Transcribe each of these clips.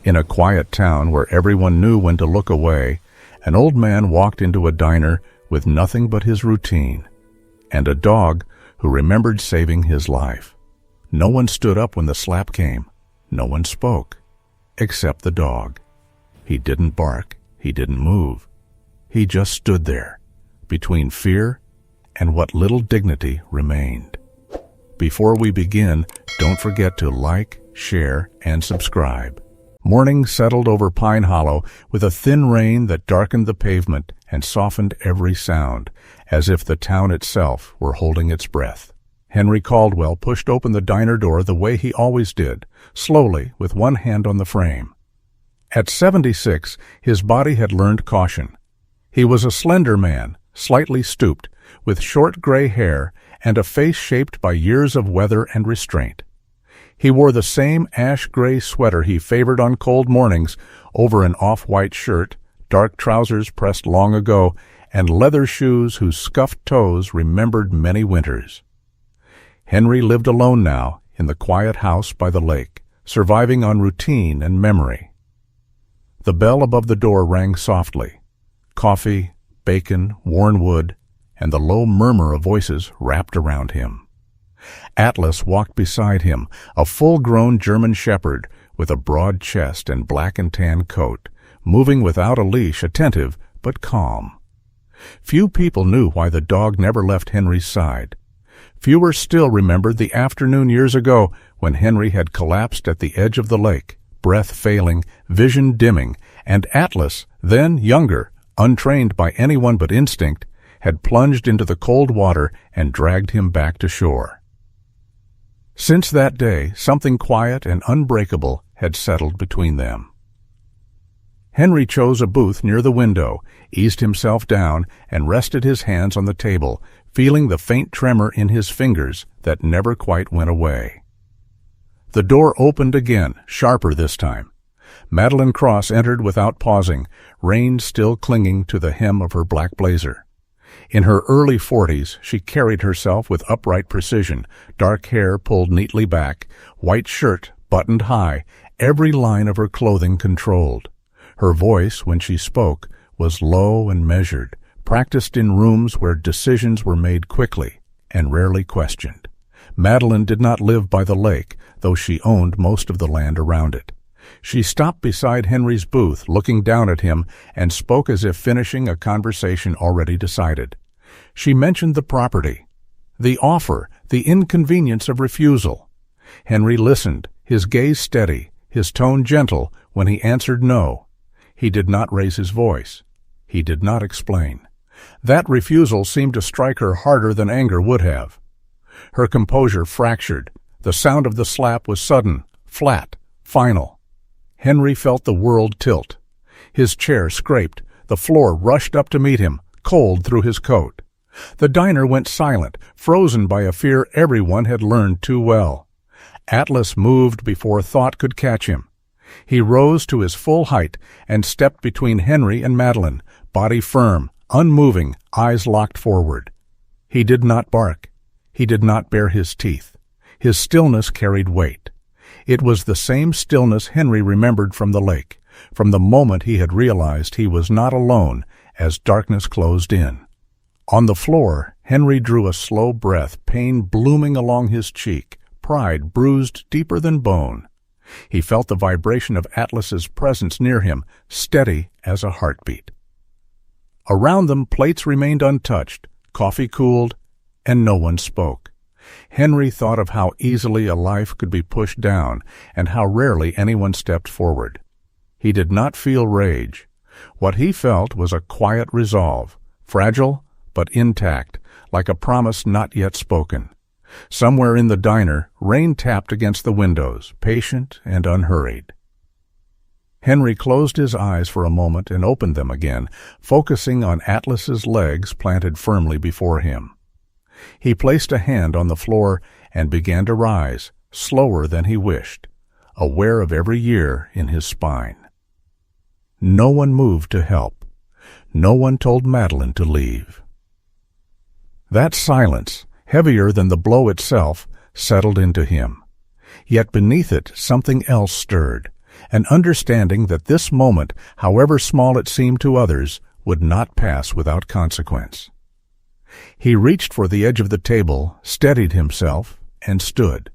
In a quiet town where everyone knew when to look away, an old man walked into a diner with nothing but his routine, and a dog who remembered saving his life. No one stood up when the slap came. No one spoke, except the dog. He didn't bark. He didn't move. He just stood there, between fear and what little dignity remained. Before we begin, don't forget to like, share, and subscribe. Morning settled over Pine Hollow with a thin rain that darkened the pavement and softened every sound, as if the town itself were holding its breath. Henry Caldwell pushed open the diner door the way he always did, slowly, with one hand on the frame. At 76, his body had learned caution. He was a slender man, slightly stooped, with short gray hair and a face shaped by years of weather and restraint. He wore the same ash-gray sweater he favored on cold mornings over an off-white shirt, dark trousers pressed long ago, and leather shoes whose scuffed toes remembered many winters. Henry lived alone now in the quiet house by the lake, surviving on routine and memory. The bell above the door rang softly. Coffee, bacon, worn wood, and the low murmur of voices wrapped around him. Atlas walked beside him, a full-grown German shepherd with a broad chest and black and tan coat, moving without a leash, attentive but calm. Few people knew why the dog never left Henry's side. Fewer still remembered the afternoon years ago when Henry had collapsed at the edge of the lake, breath failing, vision dimming, and Atlas, then younger, untrained by anyone but instinct, had plunged into the cold water and dragged him back to shore. Since that day, something quiet and unbreakable had settled between them. Henry chose a booth near the window, eased himself down, and rested his hands on the table, feeling the faint tremor in his fingers that never quite went away. The door opened again, sharper this time. Madeline Cross entered without pausing, reins still clinging to the hem of her black blazer. In her early 40s, she carried herself with upright precision, dark hair pulled neatly back, white shirt buttoned high, every line of her clothing controlled. Her voice, when she spoke, was low and measured, practiced in rooms where decisions were made quickly and rarely questioned. Madeline did not live by the lake, though she owned most of the land around it. She stopped beside Henry's booth, looking down at him, and spoke as if finishing a conversation already decided. She mentioned the property, the offer, the inconvenience of refusal. Henry listened, his gaze steady, his tone gentle when he answered no. He did not raise his voice. He did not explain. That refusal seemed to strike her harder than anger would have. Her composure fractured. The sound of the slap was sudden, flat, final. Henry felt the world tilt. His chair scraped. The floor rushed up to meet him, cold through his coat. The diner went silent, frozen by a fear everyone had learned too well. Atlas moved before thought could catch him. He rose to his full height and stepped between Henry and Madeline, body firm, unmoving, eyes locked forward. He did not bark. He did not bare his teeth. His stillness carried weight. It was the same stillness Henry remembered from the lake, from the moment he had realized he was not alone as darkness closed in. On the floor, Henry drew a slow breath, pain blooming along his cheek, pride bruised deeper than bone. He felt the vibration of Atlas's presence near him, steady as a heartbeat. Around them, plates remained untouched, coffee cooled, and no one spoke. Henry thought of how easily a life could be pushed down and how rarely anyone stepped forward. He did not feel rage. What he felt was a quiet resolve, fragile but intact, like a promise not yet spoken. Somewhere in the diner, rain tapped against the windows, patient and unhurried. Henry closed his eyes for a moment and opened them again, focusing on Atlas's legs planted firmly before him. He placed a hand on the floor and began to rise, slower than he wished, aware of every year in his spine. No one moved to help. No one told Madeline to leave. That silence, heavier than the blow itself, settled into him. Yet beneath it something else stirred. an understanding that this moment, however small it seemed to others, would not pass without consequence. He reached for the edge of the table, steadied himself, and stood.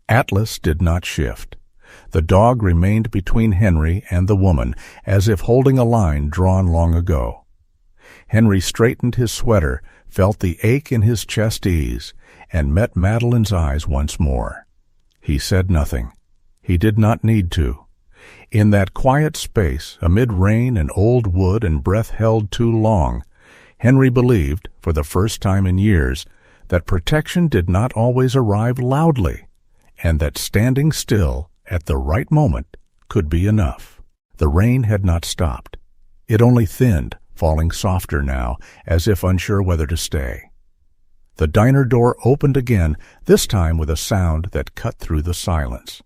Atlas did not shift. The dog remained between Henry and the woman, as if holding a line drawn long ago. Henry straightened his sweater, felt the ache in his chest ease, and met Madeline's eyes once more. He said nothing. He did not need to. In that quiet space, amid rain and old wood and breath held too long, Henry believed, for the first time in years, that protection did not always arrive loudly, and that standing still at the right moment could be enough. The rain had not stopped. It only thinned, falling softer now, as if unsure whether to stay. The diner door opened again, this time with a sound that cut through the silence.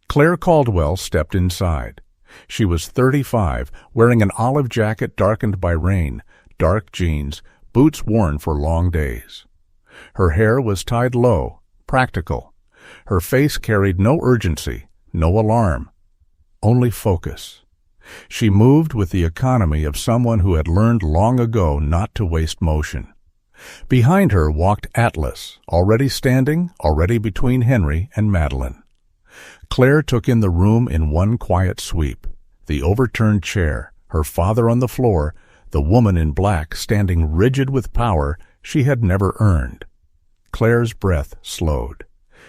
Claire Caldwell stepped inside. She was 35, wearing an olive jacket darkened by rain, dark jeans, boots worn for long days. Her hair was tied low, practical. Her face carried no urgency, no alarm, only focus. She moved with the economy of someone who had learned long ago not to waste motion. Behind her walked Atlas, already standing, already between Henry and Madeline. Claire took in the room in one quiet sweep. The overturned chair, her father on the floor, the woman in black standing rigid with power she had never earned. Claire's breath slowed.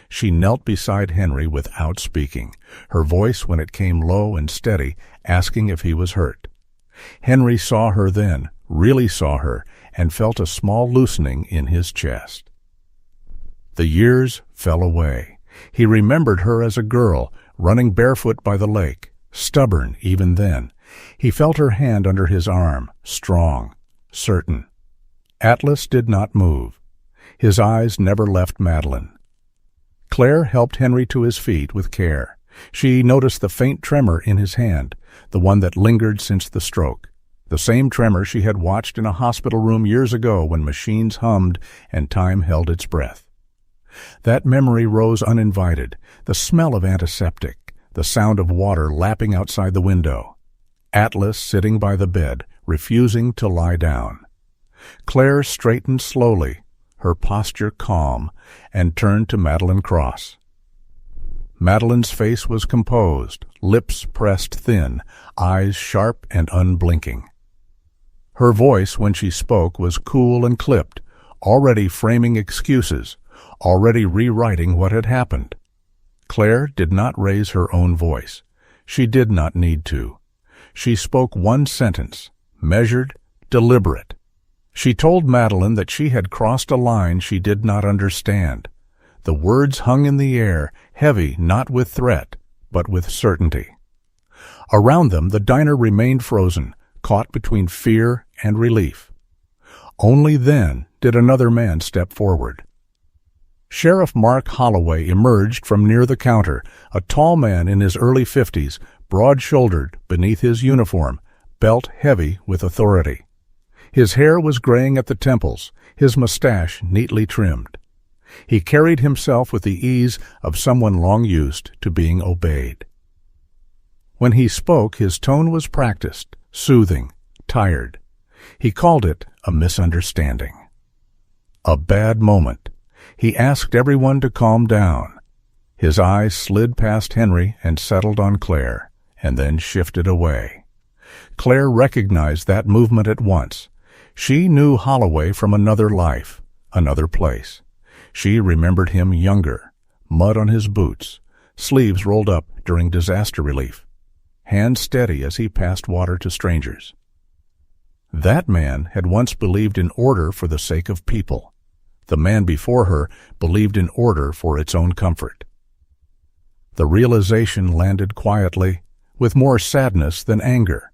She knelt beside Henry without speaking, her voice, when it came low and steady, asking if he was hurt. Henry saw her then, really saw her, and felt a small loosening in his chest. The years fell away. He remembered her as a girl, running barefoot by the lake, stubborn even then. He felt her hand under his arm, strong, certain. Atlas did not move. His eyes never left Madeline. Claire helped Henry to his feet with care. She noticed the faint tremor in his hand, the one that lingered since the stroke, the same tremor she had watched in a hospital room years ago when machines hummed and time held its breath. That memory rose uninvited, the smell of antiseptic, the sound of water lapping outside the window. Atlas sitting by the bed, refusing to lie down. Claire straightened slowly, her posture calm, and turned to Madeline Cross. Madeline's face was composed, lips pressed thin, eyes sharp and unblinking. Her voice, when she spoke, was cool and clipped, already framing excuses, already rewriting what had happened. Claire did not raise her own voice. She did not need to. She spoke one sentence, measured, deliberate. She told Madeline that she had crossed a line she did not understand. The words hung in the air, heavy not with threat, but with certainty. Around them the diner remained frozen, caught between fear and relief. Only then did another man step forward. Sheriff Mark Holloway emerged from near the counter, a tall man in his early 50s, broad-shouldered beneath his uniform, belt heavy with authority. His hair was graying at the temples, his mustache neatly trimmed. He carried himself with the ease of someone long used to being obeyed. When he spoke, his tone was practiced, soothing, tired. He called it a misunderstanding. A bad moment. He asked everyone to calm down. His eyes slid past Henry and settled on Claire, and then shifted away. Claire recognized that movement at once. She knew Holloway from another life, another place. She remembered him younger, mud on his boots, sleeves rolled up during disaster relief, hands steady as he passed water to strangers. That man had once believed in order for the sake of people. The man before her believed in order for its own comfort. The realization landed quietly, with more sadness than anger.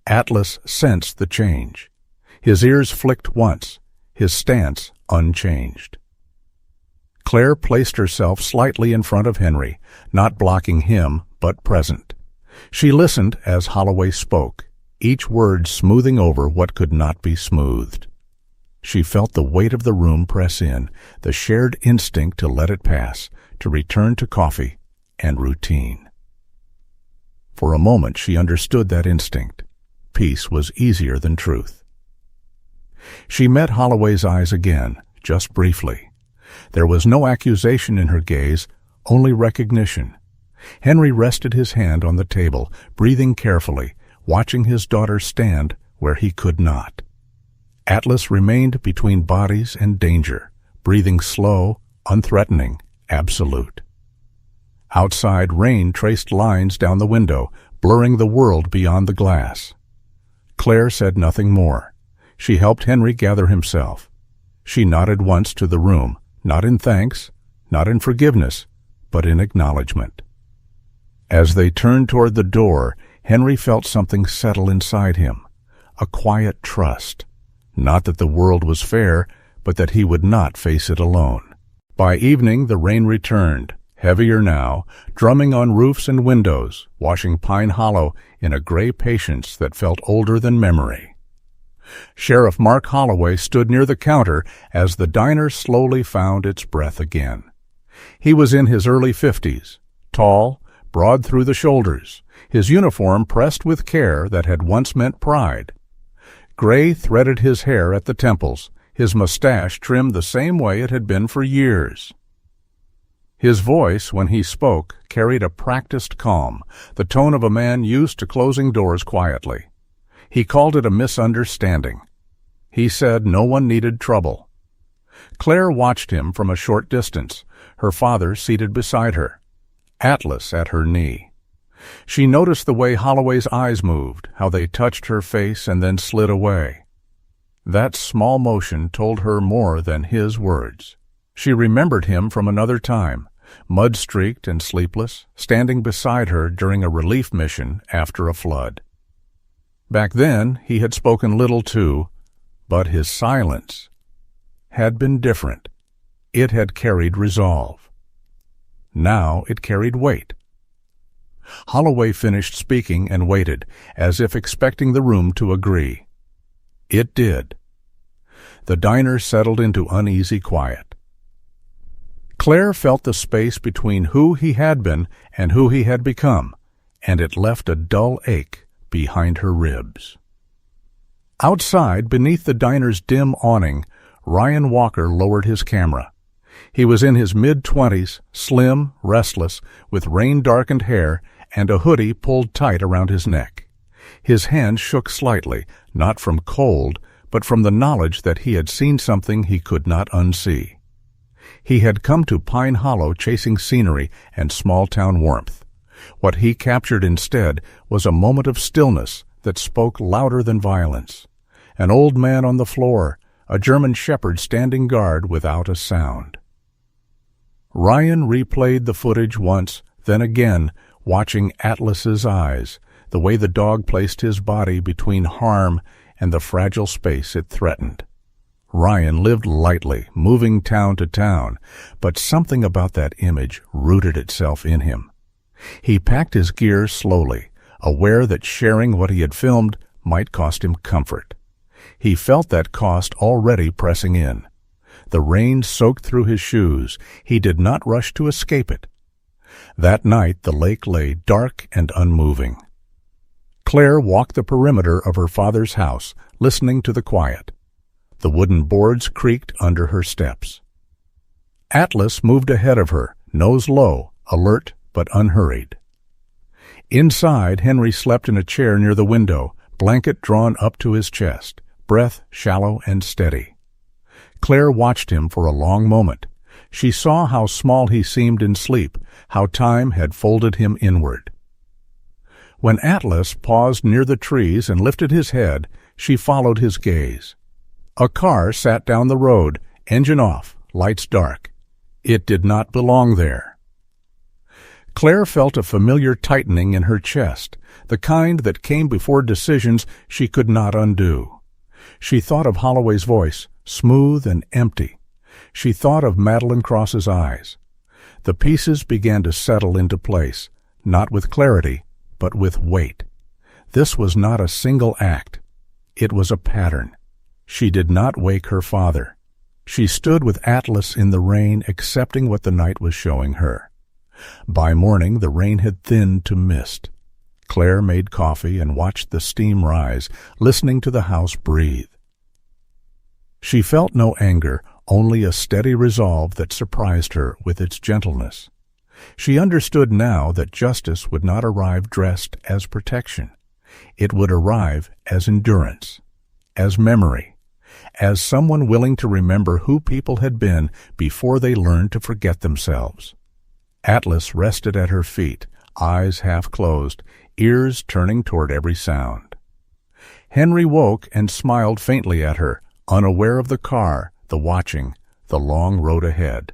Atlas sensed the change. His ears flicked once, his stance unchanged. Claire placed herself slightly in front of Henry, not blocking him, but present. She listened as Holloway spoke, each word smoothing over what could not be smoothed. She felt the weight of the room press in, the shared instinct to let it pass, to return to coffee and routine. For a moment she understood that instinct. Peace was easier than truth. She met Holloway's eyes again, just briefly. There was no accusation in her gaze, only recognition. Henry rested his hand on the table, breathing carefully, watching his daughter stand where he could not. Atlas remained between bodies and danger, breathing slow, unthreatening, absolute. Outside, rain traced lines down the window, blurring the world beyond the glass. Claire said nothing more. She helped Henry gather himself. She nodded once to the room, not in thanks, not in forgiveness, but in acknowledgement. As they turned toward the door, Henry felt something settle inside him, a quiet trust. Not that the world was fair, but that he would not face it alone. By evening, the rain returned, heavier now, drumming on roofs and windows, washing Pine Hollow in a gray patience that felt older than memory. Sheriff Mark Holloway stood near the counter as the diner slowly found its breath again. He was in his early 50s, tall, broad through the shoulders, his uniform pressed with care that had once meant pride. Gray threaded his hair at the temples, his mustache trimmed the same way it had been for years. His voice, when he spoke, carried a practiced calm, the tone of a man used to closing doors quietly. He called it a misunderstanding. He said no one needed trouble. Claire watched him from a short distance, her father seated beside her, Atlas at her knee. She noticed the way Holloway's eyes moved, how they touched her face and then slid away. That small motion told her more than his words. She remembered him from another time, mud-streaked and sleepless, standing beside her during a relief mission after a flood. Back then, he had spoken little too, but his silence had been different. It had carried resolve. Now it carried weight. Holloway finished speaking and waited, as if expecting the room to agree. It did. The diner settled into uneasy quiet. Claire felt the space between who he had been and who he had become, and it left a dull ache behind her ribs. Outside, beneath the diner's dim awning, Ryan Walker lowered his camera. He was in his mid-20s, slim, restless, with rain-darkened hair and a hoodie pulled tight around his neck. His hand shook slightly, not from cold, but from the knowledge that he had seen something he could not unsee. He had come to Pine Hollow chasing scenery and small-town warmth. What he captured instead was a moment of stillness that spoke louder than violence. An old man on the floor, a German shepherd standing guard without a sound. Ryan replayed the footage once, then again, watching Atlas's eyes, the way the dog placed his body between harm and the fragile space it threatened. Ryan lived lightly, moving town to town, but something about that image rooted itself in him. He packed his gear slowly, aware that sharing what he had filmed might cost him comfort. He felt that cost already pressing in. The rain soaked through his shoes. He did not rush to escape it. That night the lake lay dark and unmoving. Claire walked the perimeter of her father's house, listening to the quiet. The wooden boards creaked under her steps. Atlas moved ahead of her, nose low, alert but unhurried. Inside, Henry slept in a chair near the window, blanket drawn up to his chest, breath shallow and steady. Claire watched him for a long moment. She saw how small he seemed in sleep, how time had folded him inward. When Atlas paused near the trees and lifted his head, she followed his gaze. A car sat down the road, engine off, lights dark. It did not belong there. Claire felt a familiar tightening in her chest, the kind that came before decisions she could not undo. She thought of Holloway's voice, smooth and empty. She thought of Madeline Cross's eyes. The pieces began to settle into place, not with clarity, but with weight. This was not a single act. It was a pattern. She did not wake her father. She stood with Atlas in the rain, accepting what the night was showing her. By morning, the rain had thinned to mist. Claire made coffee and watched the steam rise, listening to the house breathe. She felt no anger, only a steady resolve that surprised her with its gentleness. She understood now that justice would not arrive dressed as protection. It would arrive as endurance, as memory, as someone willing to remember who people had been before they learned to forget themselves. Atlas rested at her feet, eyes half closed, ears turning toward every sound. Henry woke and smiled faintly at her, unaware of the car, the watching, the long road ahead.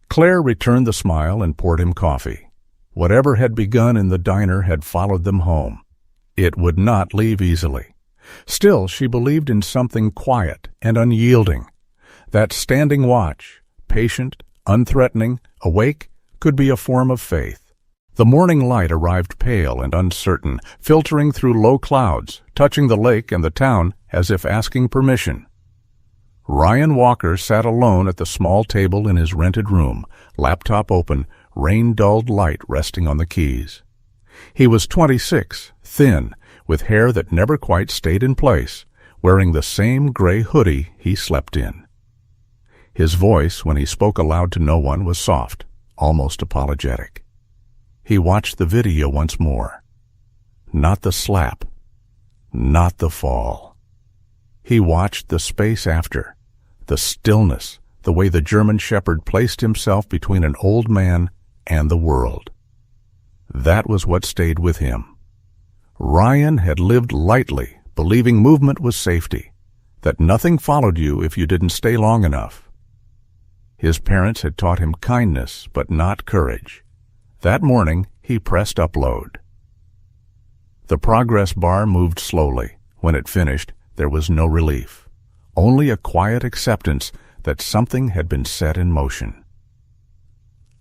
Claire returned the smile and poured him coffee. Whatever had begun in the diner had followed them home. It would not leave easily. Still, she believed in something quiet and unyielding. That standing watch, patient, unthreatening, awake, could be a form of faith. The morning light arrived pale and uncertain, filtering through low clouds, touching the lake and the town as if asking permission. Ryan Walker sat alone at the small table in his rented room, laptop open, rain-dulled light resting on the keys. He was 26, thin, with hair that never quite stayed in place, wearing the same gray hoodie he slept in. His voice, when he spoke aloud to no one, was soft, almost apologetic. He watched the video once more. Not the slap, not the fall. He watched the space after, the stillness, the way the German shepherd placed himself between an old man and the world. That was what stayed with him. Ryan had lived lightly, believing movement was safety, that nothing followed you if you didn't stay long enough. His parents had taught him kindness, but not courage. That morning, he pressed upload. The progress bar moved slowly. When it finished, there was no relief, only a quiet acceptance that something had been set in motion.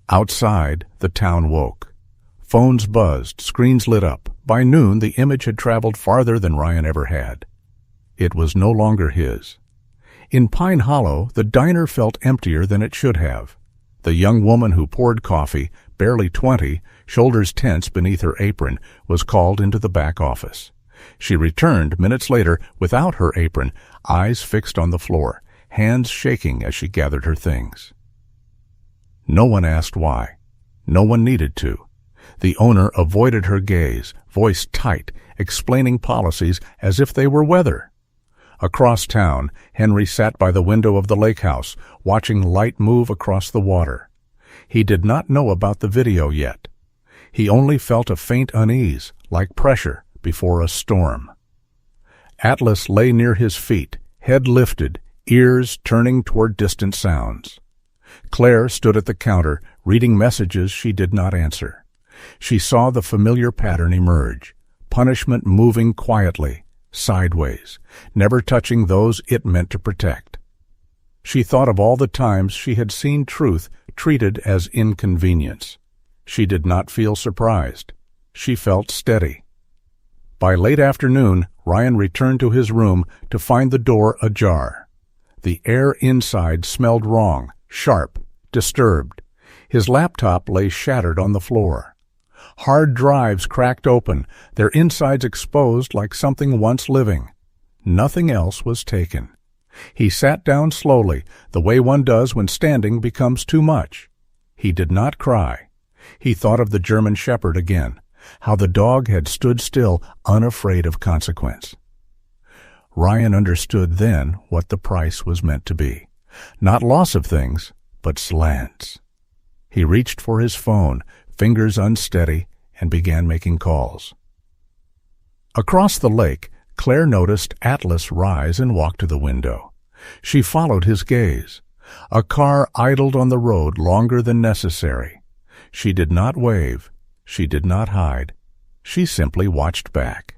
Outside, the town woke. Phones buzzed, screens lit up. By noon, the image had traveled farther than Ryan ever had. It was no longer his. In Pine Hollow, the diner felt emptier than it should have. The young woman who poured coffee, barely 20, shoulders tense beneath her apron, was called into the back office. She returned minutes later without her apron, eyes fixed on the floor, hands shaking as she gathered her things. No one asked why. No one needed to. The owner avoided her gaze, voice tight, explaining policies as if they were weather. Across town, Henry sat by the window of the lake house, watching light move across the water. He did not know about the video yet. He only felt a faint unease, like pressure before a storm. Atlas lay near his feet, head lifted, ears turning toward distant sounds. Claire stood at the counter, reading messages she did not answer. She saw the familiar pattern emerge, punishment moving quietly, sideways, never touching those it meant to protect. She thought of all the times she had seen truth treated as inconvenience. She did not feel surprised. She felt steady. By late afternoon, Ryan returned to his room to find the door ajar. The air inside smelled wrong, sharp, disturbed. His laptop lay shattered on the floor. Hard drives cracked open, their insides exposed like something once living. Nothing else was taken. He sat down slowly, the way one does when standing becomes too much. He did not cry. He thought of the German shepherd again, how the dog had stood still, unafraid of consequence. Ryan understood then what the price was meant to be. Not loss of things, but slants. He reached for his phone, fingers unsteady, and began making calls. Across the lake, Claire noticed Atlas rise and walk to the window. She followed his gaze. A car idled on the road longer than necessary. She did not wave. She did not hide. She simply watched back.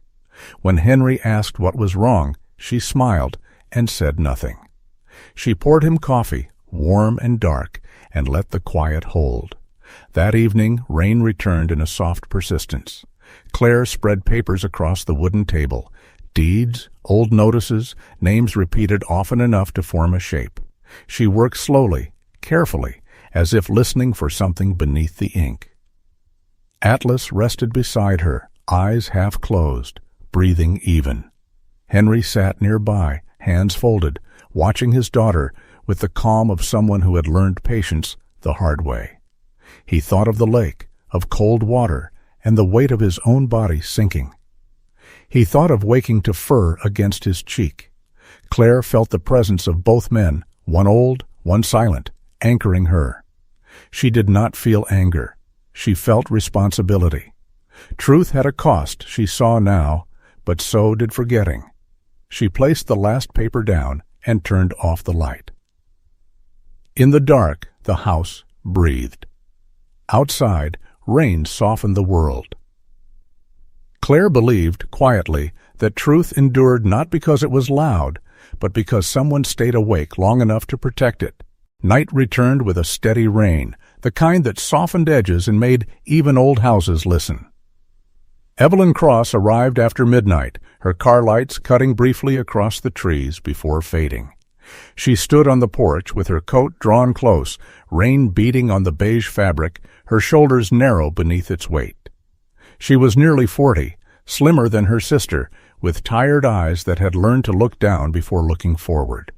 When Henry asked what was wrong, she smiled and said nothing. She poured him coffee, warm and dark, and let the quiet hold. That evening, rain returned in a soft persistence. Claire spread papers across the wooden table. Deeds, old notices, names repeated often enough to form a shape. She worked slowly, carefully, as if listening for something beneath the ink. Atlas rested beside her, eyes half closed, breathing even. Henry sat nearby, hands folded, watching his daughter with the calm of someone who had learned patience the hard way. He thought of the lake, of cold water, and the weight of his own body sinking. He thought of waking to fur against his cheek. Claire felt the presence of both men, one old, one silent, anchoring her. She did not feel anger. She felt responsibility. Truth had a cost, she saw now, but so did forgetting. She placed the last paper down and turned off the light. In the dark, the house breathed. Outside, rain softened the world. Claire believed, quietly, that truth endured not because it was loud, but because someone stayed awake long enough to protect it. Night returned with a steady rain, the kind that softened edges and made even old houses listen. Evelyn Cross arrived after midnight, her car lights cutting briefly across the trees before fading. She stood on the porch with her coat drawn close, rain beating on the beige fabric, her shoulders narrow beneath its weight. She was nearly 40, slimmer than her sister, with tired eyes that had learned to look down before looking forward.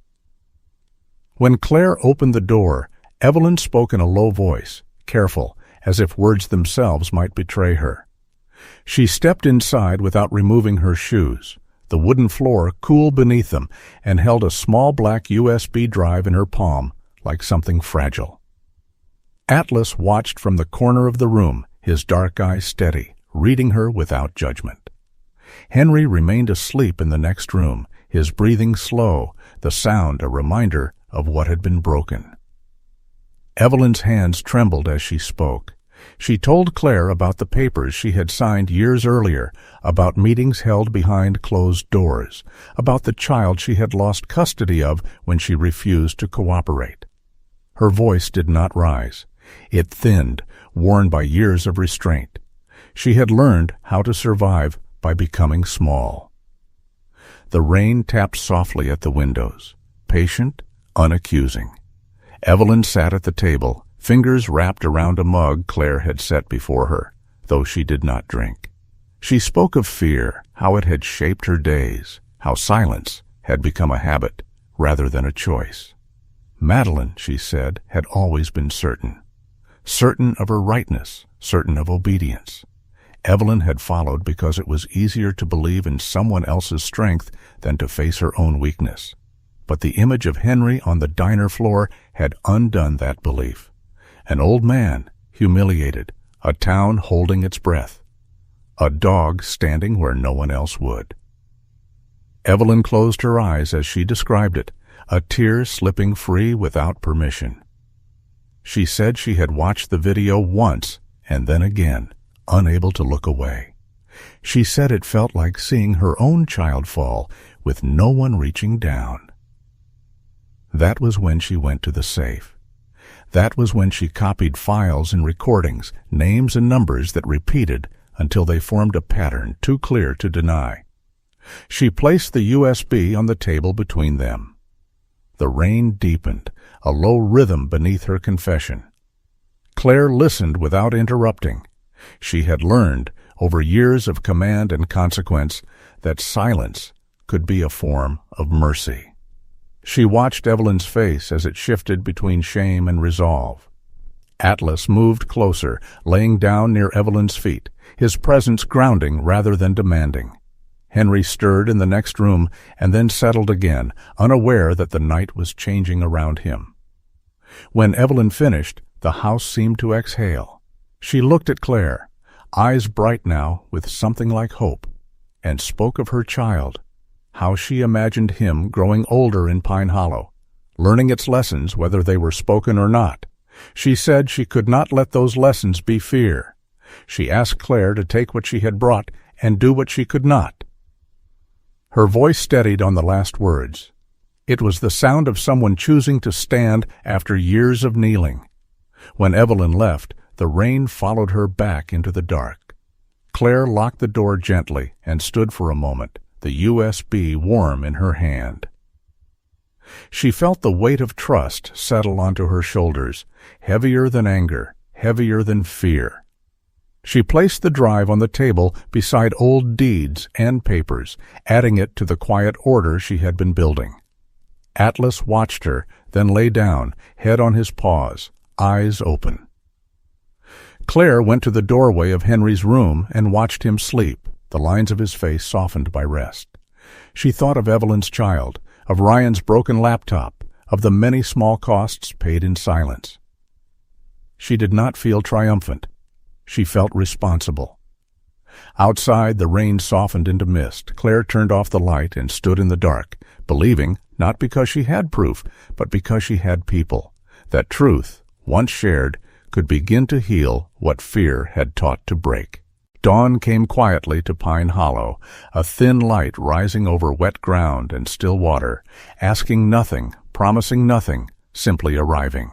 When Claire opened the door, Evelyn spoke in a low voice, careful, as if words themselves might betray her. She stepped inside without removing her shoes, the wooden floor cool beneath them, and held a small black USB drive in her palm, like something fragile. Atlas watched from the corner of the room, his dark eyes steady, reading her without judgment. Henry remained asleep in the next room, his breathing slow, the sound a reminder of what had been broken. Evelyn's hands trembled as she spoke. She told Claire about the papers she had signed years earlier, about meetings held behind closed doors, about the child she had lost custody of when she refused to cooperate. Her voice did not rise. It thinned, worn by years of restraint. She had learned how to survive by becoming small. The rain tapped softly at the windows, patient, unaccusing. Evelyn sat at the table, fingers wrapped around a mug Claire had set before her, though she did not drink. She spoke of fear, how it had shaped her days, how silence had become a habit rather than a choice. Madeline, she said, had always been certain. Certain of her rightness, certain of obedience. Evelyn had followed because it was easier to believe in someone else's strength than to face her own weakness. But the image of Henry on the diner floor had undone that belief. An old man, humiliated, a town holding its breath, a dog standing where no one else would. Evelyn closed her eyes as she described it, a tear slipping free without permission. She said she had watched the video once and then again, unable to look away. She said it felt like seeing her own child fall with no one reaching down. That was when she went to the safe. That was when she copied files and recordings, names and numbers that repeated until they formed a pattern too clear to deny. She placed the USB on the table between them. The rain deepened, a low rhythm beneath her confession. Claire listened without interrupting. She had learned, over years of command and consequence, that silence could be a form of mercy. She watched Evelyn's face as it shifted between shame and resolve. Atlas moved closer, laying down near Evelyn's feet, his presence grounding rather than demanding. Henry stirred in the next room and then settled again, unaware that the night was changing around him. When Evelyn finished, the house seemed to exhale. She looked at Claire, eyes bright now with something like hope, and spoke of her child, how she imagined him growing older in Pine Hollow, learning its lessons whether they were spoken or not. She said she could not let those lessons be fear. She asked Claire to take what she had brought and do what she could not. Her voice steadied on the last words. It was the sound of someone choosing to stand after years of kneeling. When Evelyn left, the rain followed her back into the dark. Claire locked the door gently and stood for a moment, the USB warm in her hand. She felt the weight of trust settle onto her shoulders, heavier than anger, heavier than fear. She placed the drive on the table beside old deeds and papers, adding it to the quiet order she had been building. Atlas watched her, then lay down, head on his paws, eyes open. Claire went to the doorway of Henry's room and watched him sleep, the lines of his face softened by rest. She thought of Evelyn's child, of Ryan's broken laptop, of the many small costs paid in silence. She did not feel triumphant. She felt responsible. Outside, the rain softened into mist. Claire turned off the light and stood in the dark, believing, not because she had proof, but because she had people, that truth, once shared, could begin to heal what fear had taught to break. Dawn came quietly to Pine Hollow, a thin light rising over wet ground and still water, asking nothing, promising nothing, simply arriving.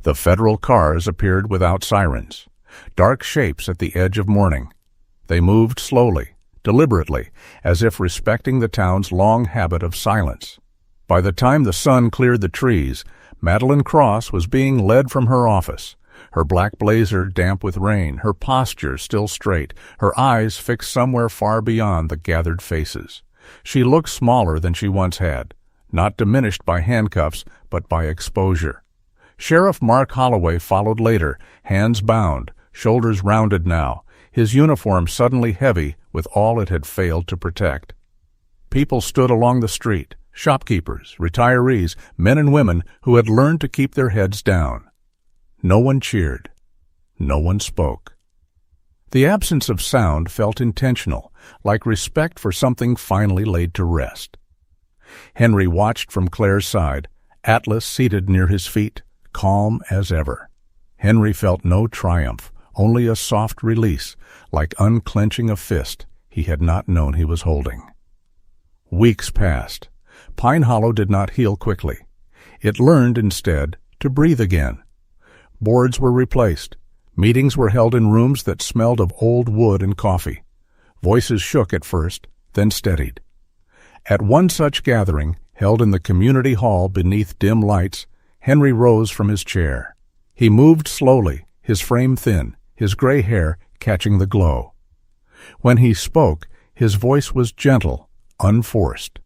The federal cars appeared without sirens, dark shapes at the edge of morning. They moved slowly, deliberately, as if respecting the town's long habit of silence. By the time the sun cleared the trees, Madeline Cross was being led from her office, her black blazer damp with rain, her posture still straight, her eyes fixed somewhere far beyond the gathered faces. She looked smaller than she once had, not diminished by handcuffs, but by exposure. Sheriff Mark Holloway followed later, hands bound, shoulders rounded now, his uniform suddenly heavy with all it had failed to protect. People stood along the street, shopkeepers, retirees, men and women who had learned to keep their heads down. No one cheered. No one spoke. The absence of sound felt intentional, like respect for something finally laid to rest. Henry watched from Claire's side, Atlas seated near his feet, calm as ever. Henry felt no triumph, only a soft release, like unclenching a fist he had not known he was holding. Weeks passed. Pine Hollow did not heal quickly. It learned, instead, to breathe again. Boards were replaced. Meetings were held in rooms that smelled of old wood and coffee. Voices shook at first, then steadied. At one such gathering, held in the community hall beneath dim lights, Henry rose from his chair. He moved slowly, his frame thin, his gray hair catching the glow. When he spoke, his voice was gentle, unforced.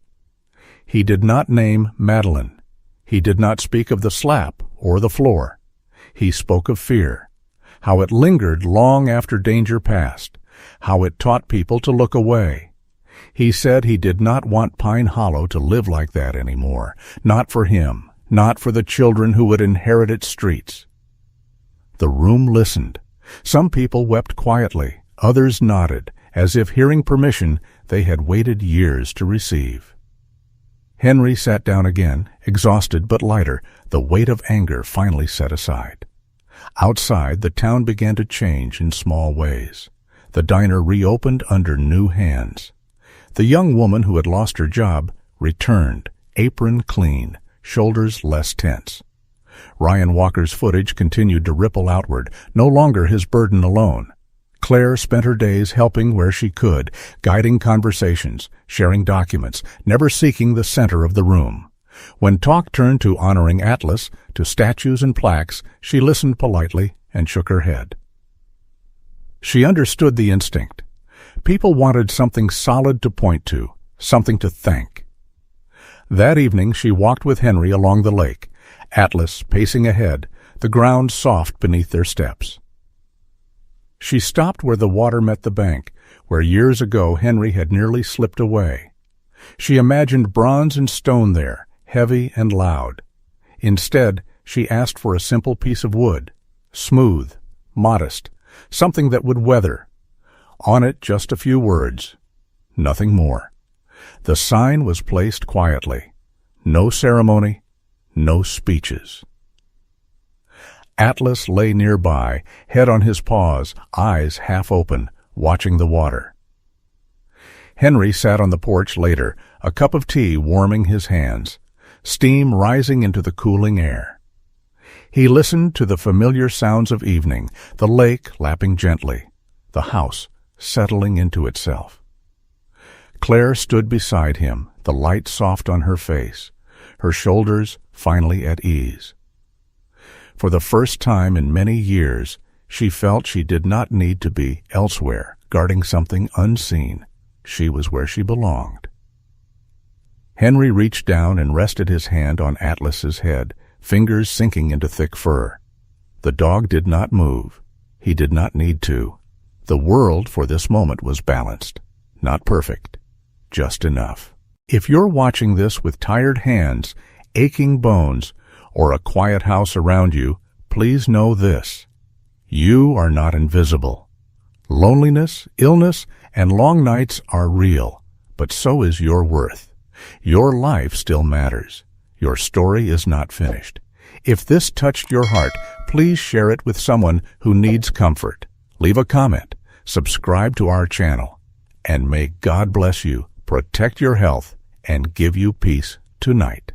He did not name Madeline. He did not speak of the slap or the floor. He spoke of fear, how it lingered long after danger passed, how it taught people to look away. He said he did not want Pine Hollow to live like that anymore, not for him, not for the children who would inherit its streets. The room listened. Some people wept quietly, others nodded, as if hearing permission they had waited years to receive. Henry sat down again, exhausted but lighter, the weight of anger finally set aside. Outside, the town began to change in small ways. The diner reopened under new hands. The young woman who had lost her job returned, apron clean, shoulders less tense. Ryan Walker's footage continued to ripple outward, no longer his burden alone. Claire spent her days helping where she could, guiding conversations, sharing documents, never seeking the center of the room. When talk turned to honoring Atlas, to statues and plaques, she listened politely and shook her head. She understood the instinct. People wanted something solid to point to, something to thank. That evening she walked with Henry along the lake, Atlas pacing ahead, the ground soft beneath their steps. She stopped where the water met the bank, where years ago Henry had nearly slipped away. She imagined bronze and stone there, heavy and loud. Instead, she asked for a simple piece of wood, smooth, modest, something that would weather. On it just a few words, nothing more. The sign was placed quietly. No ceremony, no speeches. Atlas lay nearby, head on his paws, eyes half open, watching the water. Henry sat on the porch later, a cup of tea warming his hands, steam rising into the cooling air. He listened to the familiar sounds of evening, the lake lapping gently, the house settling into itself. Claire stood beside him, the light soft on her face, her shoulders finally at ease. For the first time in many years, She felt she did not need to be elsewhere, guarding something unseen. She was where she belonged. Henry reached down and rested his hand on Atlas's head, fingers sinking into thick fur. The dog did not move. He did not need to. The world for this moment was balanced. Not perfect. Just enough. If you're watching this with tired hands, aching bones, or a quiet house around you, please know this. You are not invisible. Loneliness, illness, and long nights are real, but so is your worth. Your life still matters. Your story is not finished. If this touched your heart, please share it with someone who needs comfort. Leave a comment, subscribe to our channel, and may God bless you, protect your health, and give you peace tonight.